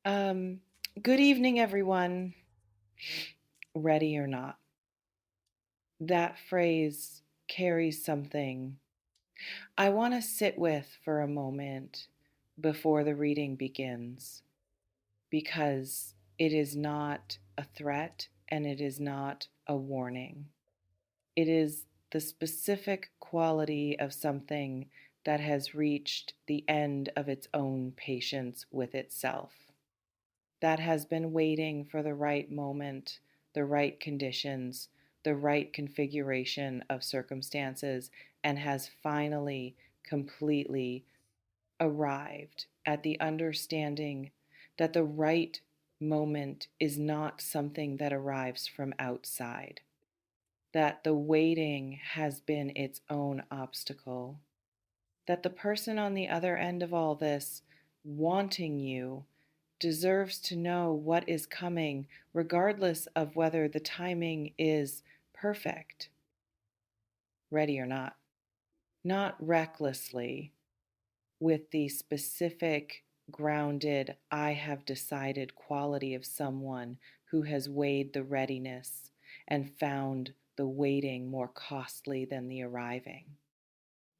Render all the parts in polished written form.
Um, Good evening, everyone. Ready or not. That phrase carries something I want to sit with for a moment before the reading begins because it is not a threat and it is not a warning. It is the specific quality of something that has reached the end of its own patience with itself, that has been waiting for the right moment, the right conditions, the right configuration of circumstances, and has finally completely arrived at the understanding that the right moment is not something that arrives from outside, that the waiting has been its own obstacle, that the person on the other end of all this wanting you deserves to know what is coming, regardless of whether the timing is perfect, ready or not. Not recklessly, with the specific, grounded, I have decided quality of someone who has weighed the readiness and found the waiting more costly than the arriving,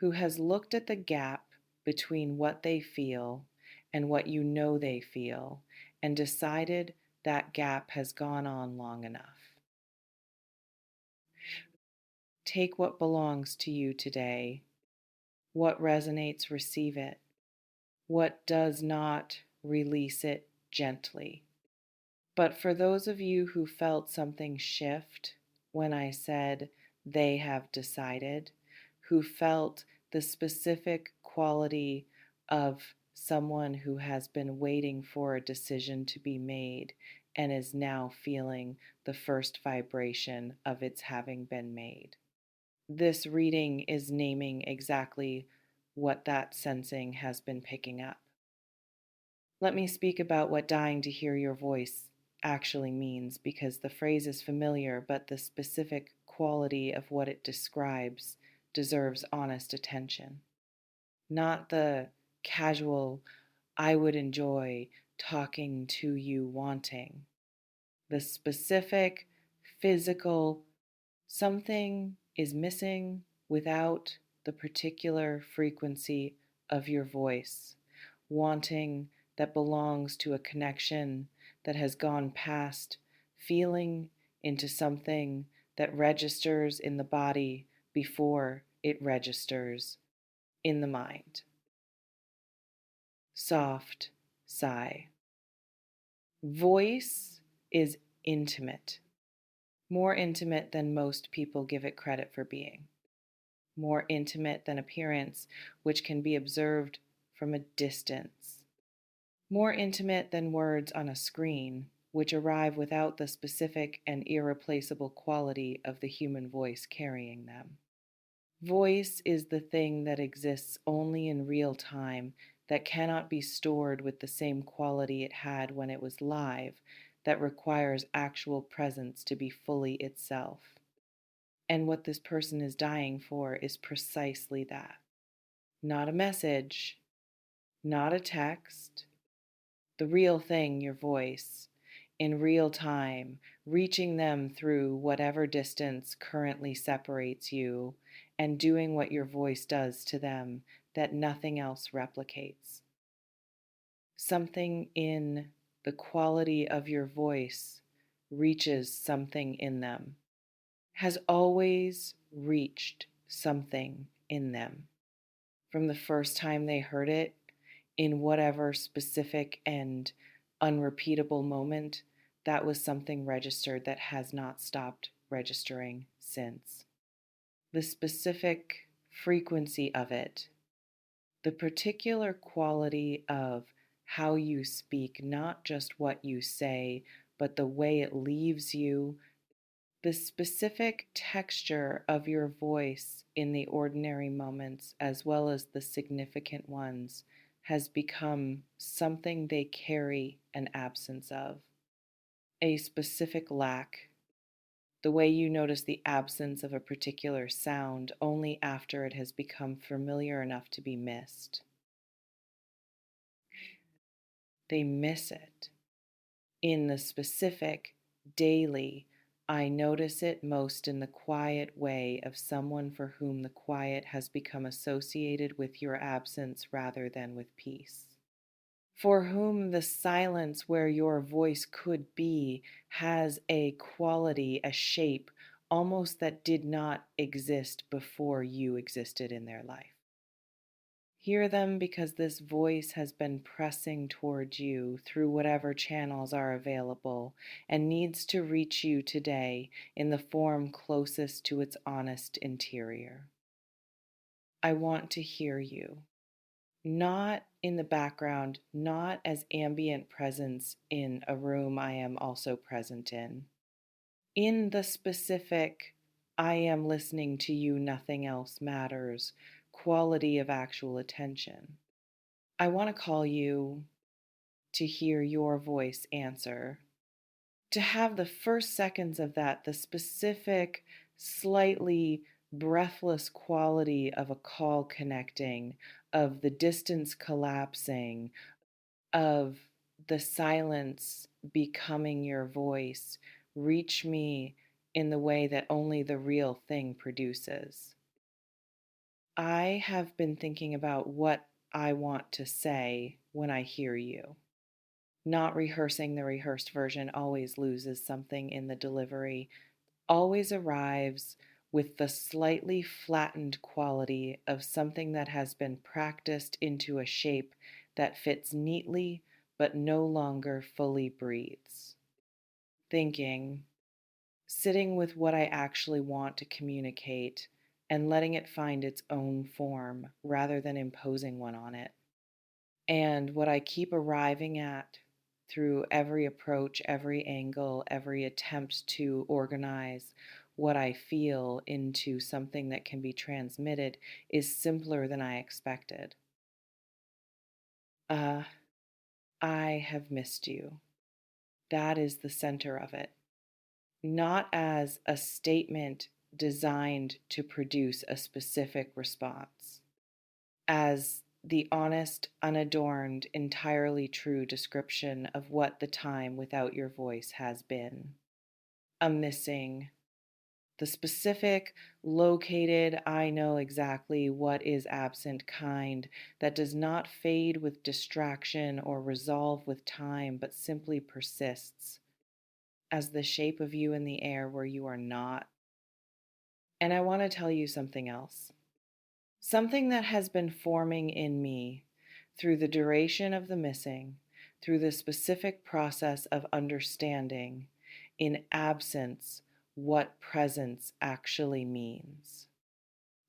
who has looked at the gap between what they feel and what you know they feel and decided that gap has gone on long enough. Take what belongs to you today. What resonates, receive it. What does not, release it gently. But for those of you who felt something shift when I said they have decided, who felt the specific quality of someone who has been waiting for a decision to be made and is now feeling the first vibration of its having been made. This reading is naming exactly what that sensing has been picking up. Let me speak about what dying to hear your voice actually means, because the phrase is familiar, but the specific quality of what it describes deserves honest attention. Not the casual, I would enjoy talking to you wanting. The specific, physical, something is missing without the particular frequency of your voice, wanting that belongs to a connection that has gone past feeling into something that registers in the body before it registers in the mind. Soft sigh. Voice is intimate, more intimate than most people give it credit for being, more intimate than appearance, which can be observed from a distance, more intimate than words on a screen, which arrive without the specific and irreplaceable quality of the human voice carrying them. Voice is the thing that exists only in real time, that cannot be stored with the same quality it had when it was live, that requires actual presence to be fully itself. And what this person is dying for is precisely that. Not a message, not a text, the real thing, your voice, in real time, reaching them through whatever distance currently separates you, and doing what your voice does to them that nothing else replicates. Something in the quality of your voice reaches something in them, has always reached something in them from the first time they heard it, in whatever specific and unrepeatable moment. That was something registered that has not stopped registering since. The specific frequency of it, the particular quality of how you speak, not just what you say, but the way it leaves you, the specific texture of your voice in the ordinary moments as well as the significant ones has become something they carry an absence of, a specific lack. The way you notice the absence of a particular sound only after it has become familiar enough to be missed. They miss it. In the specific, daily, I notice it most in the quiet way of someone for whom the quiet has become associated with your absence rather than with peace. For whom the silence where your voice could be has a quality, a shape, almost that did not exist before you existed in their life. Hear them because this voice has been pressing towards you through whatever channels are available and needs to reach you today in the form closest to its honest interior. I want to hear you, not in the background, not as ambient presence in a room I am also present in the specific, I am listening to you, nothing else matters, quality of actual attention. I want to call you to hear your voice answer, to have the first seconds of that, the specific, slightly breathless quality of a call connecting, of the distance collapsing, of the silence becoming your voice, reach me in the way that only the real thing produces. I have been thinking about what I want to say when I hear you. Not rehearsing the rehearsed version always loses something in the delivery, always arrives with the slightly flattened quality of something that has been practiced into a shape that fits neatly but no longer fully breathes. Thinking, sitting with what I actually want to communicate and letting it find its own form rather than imposing one on it. And what I keep arriving at through every approach, every angle, every attempt to organize what I feel into something that can be transmitted is simpler than I expected. Uh, I have missed you. That is the center of it. Not as a statement designed to produce a specific response, as the honest, unadorned, entirely true description of what the time without your voice has been. A missing, the specific, located, I know exactly what is absent kind that does not fade with distraction or resolve with time, but simply persists as the shape of you in the air where you are not. And I want to tell you something else. Something that has been forming in me through the duration of the missing, through the specific process of understanding in absence what presence actually means.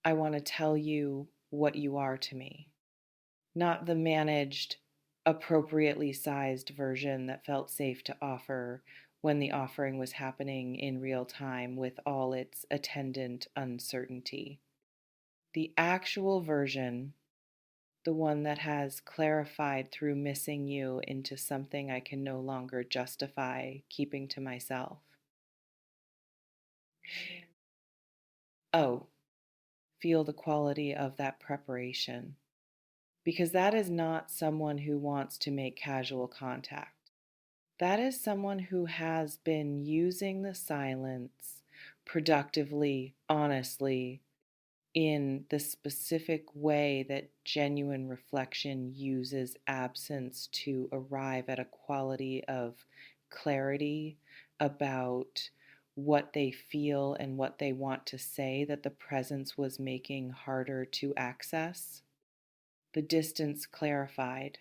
I want to tell you what you are to me, not the managed, appropriately sized version that felt safe to offer when the offering was happening in real time with all its attendant uncertainty. The actual version, the one that has clarified through missing you into something I can no longer justify keeping to myself. Oh, feel the quality of that preparation, because that is not someone who wants to make casual contact. That is someone who has been using the silence productively, honestly, in the specific way that genuine reflection uses absence to arrive at a quality of clarity about what they feel and what they want to say that the presence was making harder to access. The distance clarified,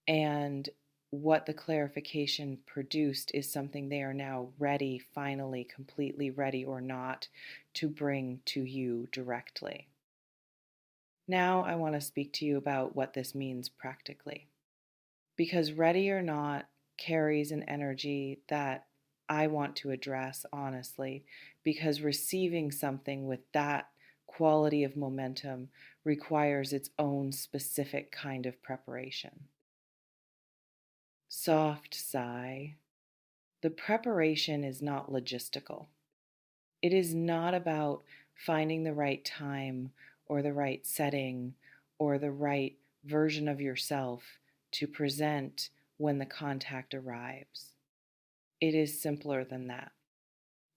and what the clarification produced is something they are now ready, finally, completely ready or not, to bring to you directly. Now, I want to speak to you about what this means practically. Because ready or not carries an energy that I want to address honestly, because receiving something with that quality of momentum requires its own specific kind of preparation. Soft sigh. The preparation is not logistical. It is not about finding the right time or the right setting or the right version of yourself to present when the contact arrives. It is simpler than that.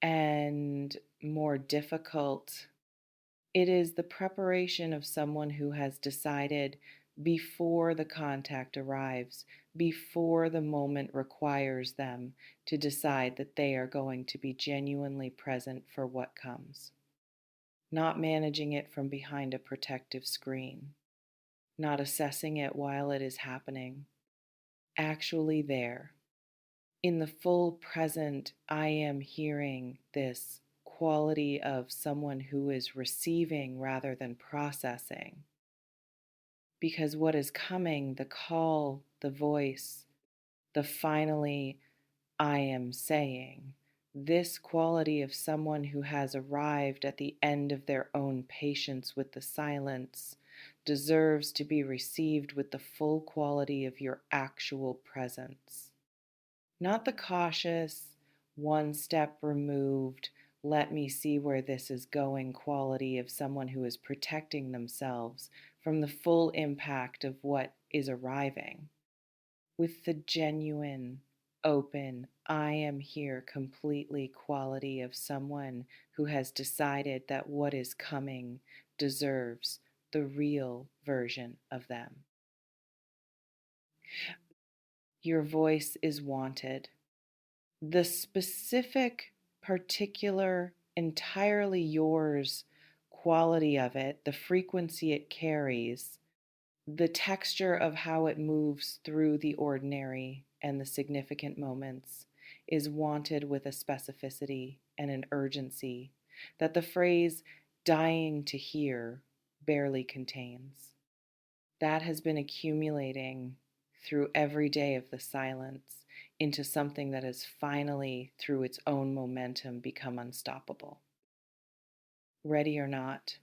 And more difficult, it is the preparation of someone who has decided before the contact arrives, before the moment requires them to decide that they are going to be genuinely present for what comes. Not managing it from behind a protective screen, not assessing it while it is happening, actually there. In the full present, I am hearing this quality of someone who is receiving rather than processing. Because what is coming, the call, the voice, the finally, I am saying, this quality of someone who has arrived at the end of their own patience with the silence deserves to be received with the full quality of your actual presence. Not the cautious, one step removed, let me see where this is going quality of someone who is protecting themselves from the full impact of what is arriving. With the genuine, open, I am here completely quality of someone who has decided that what is coming deserves the real version of them. Your voice is wanted. The specific, particular, entirely yours quality of it, the frequency it carries, the texture of how it moves through the ordinary and the significant moments is wanted with a specificity and an urgency that the phrase dying to hear barely contains. That has been accumulating through every day of the silence into something that has finally, through its own momentum, become unstoppable. Ready or not,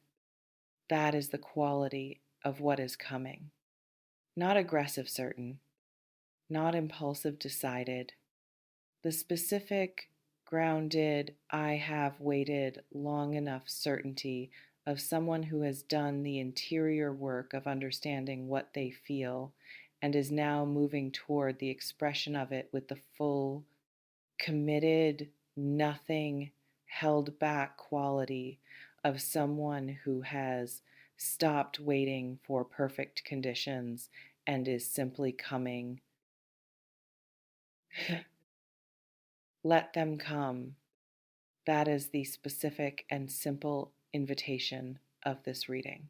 that is the quality of what is coming. Not aggressive certain, not impulsive decided. The specific, grounded, I have waited long enough certainty of someone who has done the interior work of understanding what they feel and is now moving toward the expression of it with the full, committed, nothing held back quality of someone who has stopped waiting for perfect conditions and is simply coming. Let them come. That is the specific and simple invitation of this reading.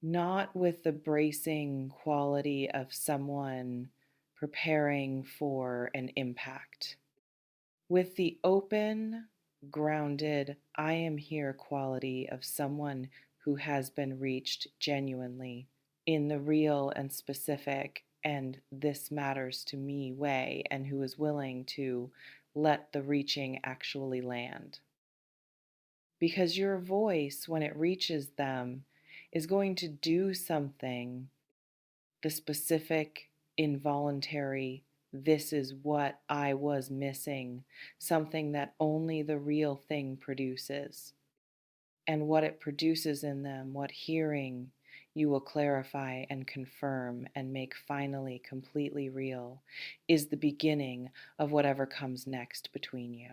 Not with the bracing quality of someone preparing for an impact. With the open, grounded, I am here quality of someone who has been reached genuinely in the real and specific and this matters to me way, and who is willing to let the reaching actually land. Because your voice, when it reaches them, is going to do something, the specific, involuntary, this is what I was missing, something that only the real thing produces. And what it produces in them, what hearing you will clarify and confirm and make finally completely real, is the beginning of whatever comes next between you.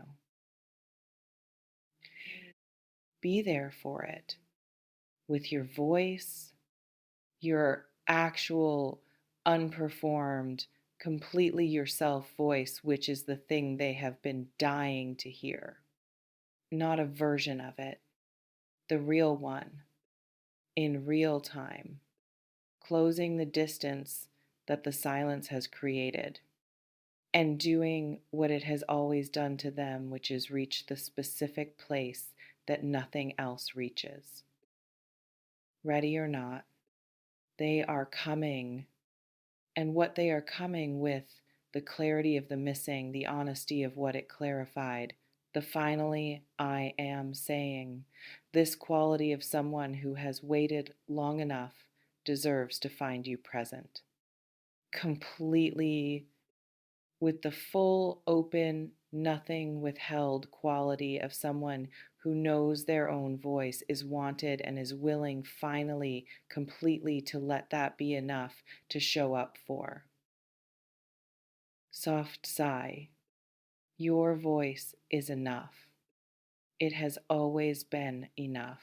Be there for it with your voice, your actual unperformed, completely yourself voice, which is the thing they have been dying to hear. Not a version of it, the real one, in real time, closing the distance that the silence has created, and doing what it has always done to them, which is reach the specific place that nothing else reaches. Ready or not, they are coming, and what they are coming with, the clarity of the missing, the honesty of what it clarified, the finally I am saying, this quality of someone who has waited long enough deserves to find you present. Completely with the full, open, nothing withheld quality of someone who knows their own voice, is wanted, and is willing finally, completely to let that be enough to show up for. Soft sigh. Your voice is enough. It has always been enough.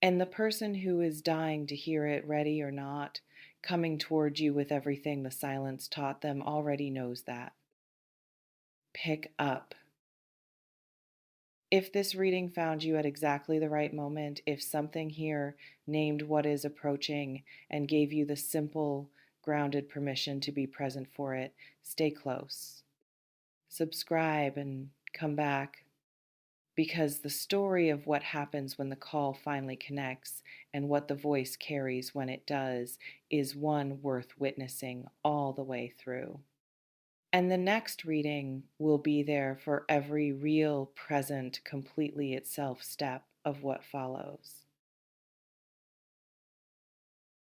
And the person who is dying to hear it, ready or not, coming toward you with everything the silence taught them, already knows that. Pick up. If this reading found you at exactly the right moment, if something here named what is approaching and gave you the simple, grounded permission to be present for it, stay close. Subscribe and come back, because the story of what happens when the call finally connects and what the voice carries when it does is one worth witnessing all the way through. And the next reading will be there for every real, present, completely itself step of what follows.